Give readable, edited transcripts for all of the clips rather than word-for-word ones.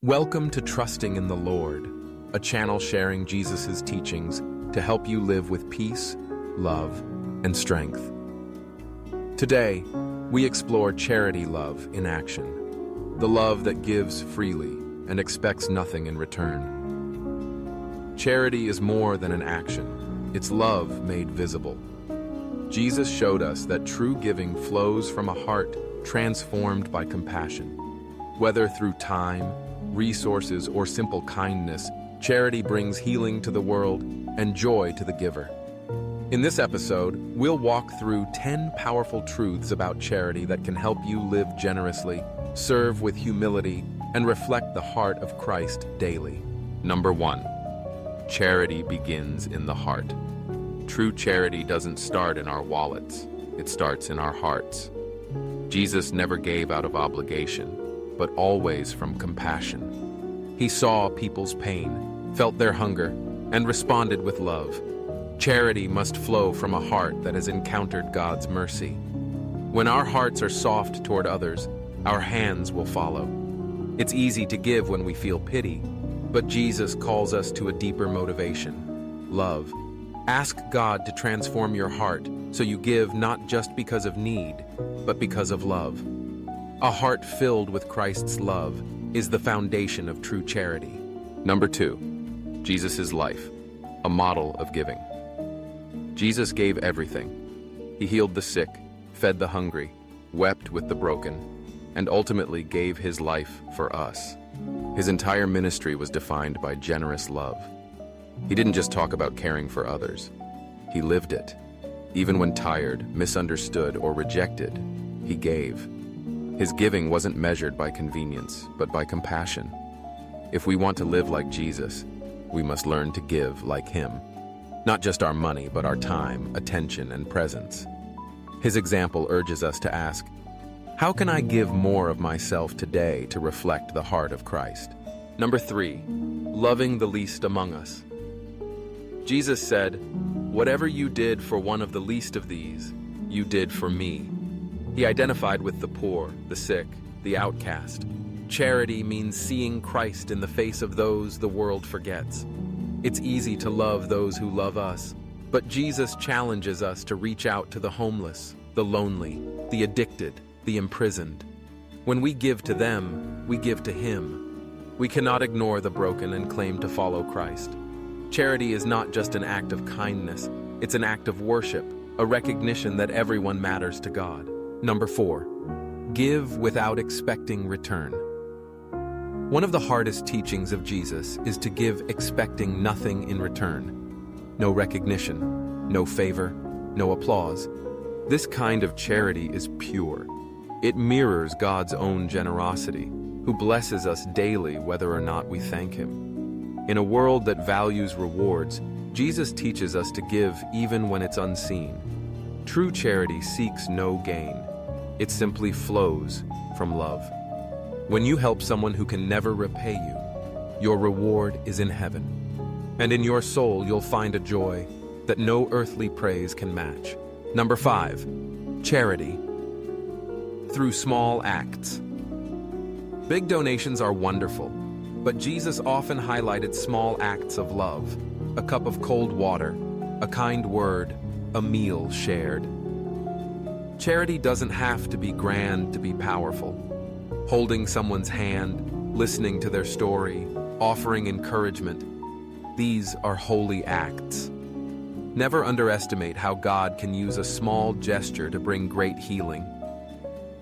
Welcome to Trusting in the Lord, a channel sharing Jesus' teachings to help you live with peace, love, and strength. Today, we explore charity love in action, the love that gives freely and expects nothing in return. Charity is more than an action, it's love made visible. Jesus showed us that true giving flows from a heart transformed by compassion. Whether through time, resources, or simple kindness, charity brings healing to the world and joy to the giver. In this episode, we'll walk through 10 powerful truths about charity that can help you live generously, serve with humility, and reflect the heart of Christ daily. Number 1. Charity begins in the heart. True charity doesn't start in our wallets, it starts in our hearts. Jesus never gave out of obligation, but always from compassion. He saw people's pain, felt their hunger, and responded with love. Charity must flow from a heart that has encountered God's mercy. When our hearts are soft toward others, our hands will follow. It's easy to give when we feel pity, but Jesus calls us to a deeper motivation: love. Ask God to transform your heart so you give not just because of need, but because of love. A heart filled with Christ's love is the foundation of true charity. Number 2, Jesus' life, a model of giving. Jesus gave everything. He healed the sick, fed the hungry, wept with the broken, and ultimately gave his life for us. His entire ministry was defined by generous love. He didn't just talk about caring for others. He lived it. Even when tired, misunderstood, or rejected, he gave. His giving wasn't measured by convenience, but by compassion. If we want to live like Jesus, we must learn to give like him. Not just our money, but our time, attention, and presence. His example urges us to ask, how can I give more of myself today to reflect the heart of Christ? Number 3, loving the least among us. Jesus said, "Whatever you did for one of the least of these, you did for me." He identified with the poor, the sick, the outcast. Charity means seeing Christ in the face of those the world forgets. It's easy to love those who love us, but Jesus challenges us to reach out to the homeless, the lonely, the addicted, the imprisoned. When we give to them, we give to him. We cannot ignore the broken and claim to follow Christ. Charity is not just an act of kindness, it's an act of worship, a recognition that everyone matters to God. Number 4, give without expecting return. One of the hardest teachings of Jesus is to give expecting nothing in return. No recognition, no favor, no applause. This kind of charity is pure. It mirrors God's own generosity, who blesses us daily whether or not we thank him. In a world that values rewards, Jesus teaches us to give even when it's unseen. True charity seeks no gain. It simply flows from love. When you help someone who can never repay you, your reward is in heaven. And in your soul, you'll find a joy that no earthly praise can match. Number 5, charity through small acts. Big donations are wonderful, but Jesus often highlighted small acts of love: a cup of cold water, a kind word, a meal shared. Charity doesn't have to be grand to be powerful. Holding someone's hand, listening to their story, offering encouragement, these are holy acts. Never underestimate how God can use a small gesture to bring great healing.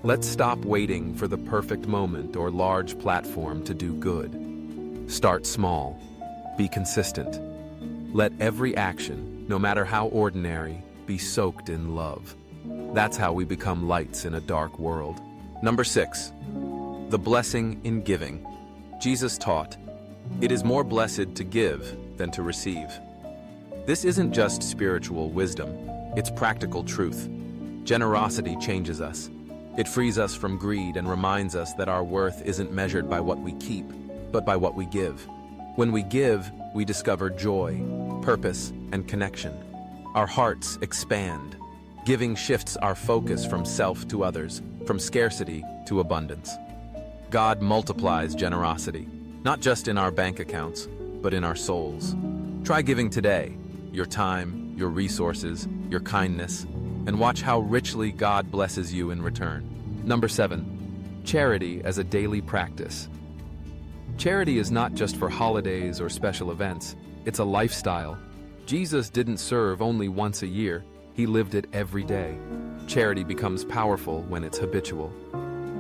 Let's stop waiting for the perfect moment or large platform to do good. Start small. Be consistent. Let every action, no matter how ordinary, be soaked in love. That's how we become lights in a dark world. Number 6, the blessing in giving. Jesus taught, "It is more blessed to give than to receive." This isn't just spiritual wisdom, it's practical truth. Generosity changes us. It frees us from greed and reminds us that our worth isn't measured by what we keep, but by what we give. When we give, we discover joy, purpose, and connection. Our hearts expand. Giving shifts our focus from self to others, from scarcity to abundance. God multiplies generosity. not just in our bank accounts, but in our souls. Try giving today, your time, your resources, your kindness, and watch how richly God blesses you in return. Number 7, charity as a daily practice. Charity is not just for holidays or special events, it's a lifestyle. Jesus didn't serve only once a year, he lived it every day. Charity becomes powerful when it's habitual.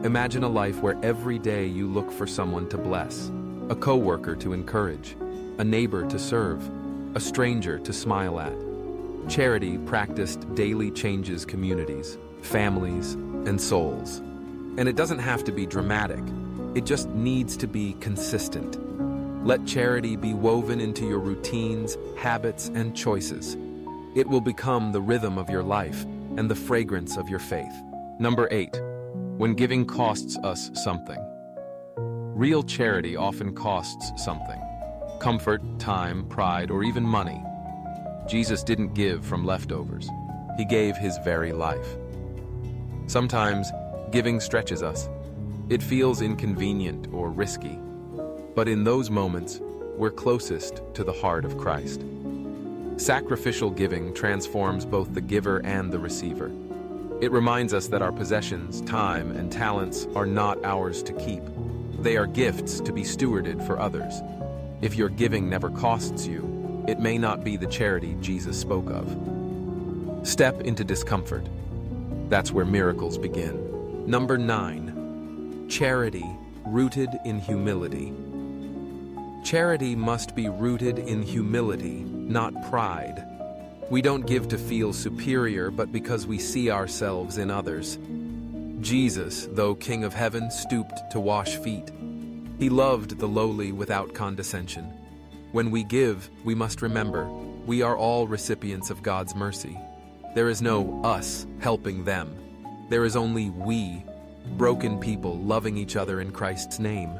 Imagine a life where every day you look for someone to bless, a coworker to encourage, a neighbor to serve, a stranger to smile at. Charity practiced daily changes communities, families, and souls. And it doesn't have to be dramatic. It just needs to be consistent. Let charity be woven into your routines, habits, and choices. It will become the rhythm of your life and the fragrance of your faith. Number 8, when giving costs us something. Real charity often costs something. Comfort, time, pride, or even money. Jesus didn't give from leftovers. He gave his very life. Sometimes, giving stretches us. It feels inconvenient or risky. But in those moments, we're closest to the heart of Christ. Sacrificial giving transforms both the giver and the receiver. It reminds us that our possessions, time, and talents are not ours to keep. They are gifts to be stewarded for others. If your giving never costs you, it may not be the charity Jesus spoke of. Step into discomfort. That's where miracles begin. Number 9, charity rooted in humility. Charity must be rooted in humility, not pride. We don't give to feel superior, but because we see ourselves in others. Jesus, though King of Heaven, stooped to wash feet. He loved the lowly without condescension. When we give, we must remember, we are all recipients of God's mercy. There is no us helping them. There is only we, broken people loving each other in Christ's name.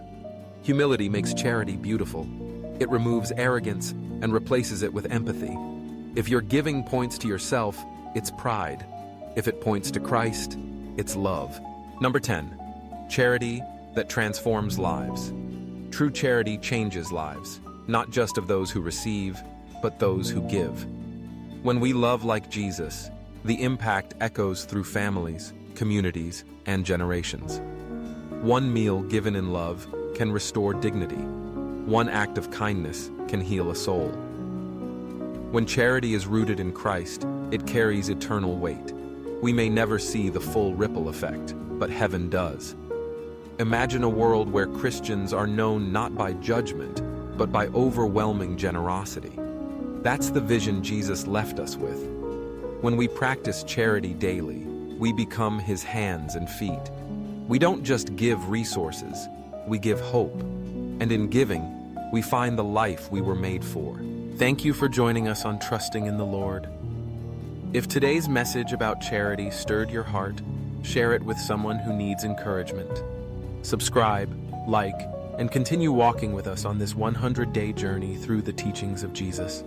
Humility makes charity beautiful. It removes arrogance and replaces it with empathy. If your giving points to yourself, it's pride. If it points to Christ, it's love. Number 10, charity that transforms lives. True charity changes lives, not just of those who receive, but those who give. When we love like Jesus, the impact echoes through families, communities, and generations. One meal given in love can restore dignity. One act of kindness can heal a soul. When charity is rooted in Christ, it carries eternal weight. We may never see the full ripple effect, but heaven does. Imagine a world where Christians are known not by judgment, but by overwhelming generosity. That's the vision Jesus left us with. When we practice charity daily, we become his hands and feet. We don't just give resources, we give hope. And in giving, we find the life we were made for. Thank you for joining us on Trusting in the Lord. If today's message about charity stirred your heart, share it with someone who needs encouragement. Subscribe, like, and continue walking with us on this 100-day journey through the teachings of Jesus.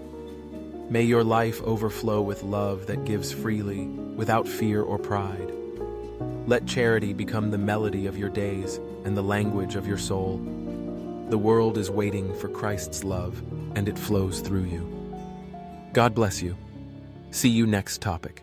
May your life overflow with love that gives freely, without fear or pride. Let charity become the melody of your days and the language of your soul. The world is waiting for Christ's love, and it flows through you. God bless you. See you next topic.